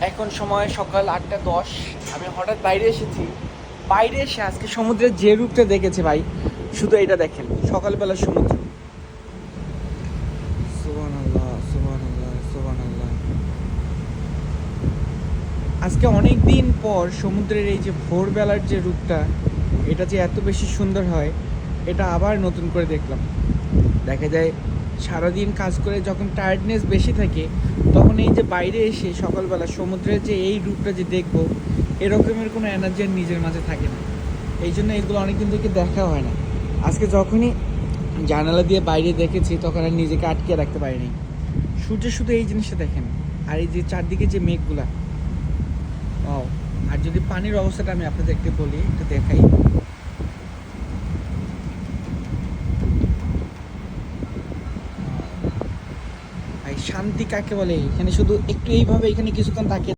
এখন সময় সকাল 8:10। আমি হঠাৎ বাইরে এসেছি। বাইরে এসে আজকে সমুদ্রের যে রূপটা দেখেছি ভাই, শুধু এটা দেখেন, সকালবেলা সমুদ্র। সুবহানাল্লাহ, সুবহানাল্লাহ, সুবহানাল্লাহ। আজকে অনেক দিন পর সমুদ্রের এই যে ভোরবেলার যে রূপটা, এটা যে এত বেশি সুন্দর হয়, এটা আবার নতুন করে দেখলাম। দেখা যায় সারাদিন কাজ করে যখন টায়ার্ডনেস বেশি থাকে, তখন এই যে বাইরে এসে সকালবেলা সমুদ্রের যে এই রূপটা যে দেখবো, এরকমের কোনো এনার্জি আর নিজের মাঝে থাকে না। এই জন্য এগুলো অনেকদিন থেকে দেখা হয় না। আজকে যখনই জানালা দিয়ে বাইরে দেখেছি, তখন আর নিজেকে আটকে রাখতে পারিনি। সূর্য শুধু এই জিনিসটা দেখেন, আর এই যে চারদিকে যে মেঘগুলা, ও, আর যদি পানির অবস্থাটা আমি আপনাদেরকে বলি, একটু দেখাই। ভাই শান্তি কাকে বলে, এখানে শুধু একটু এইভাবে এখানে কিছুক্ষণ তাকিয়ে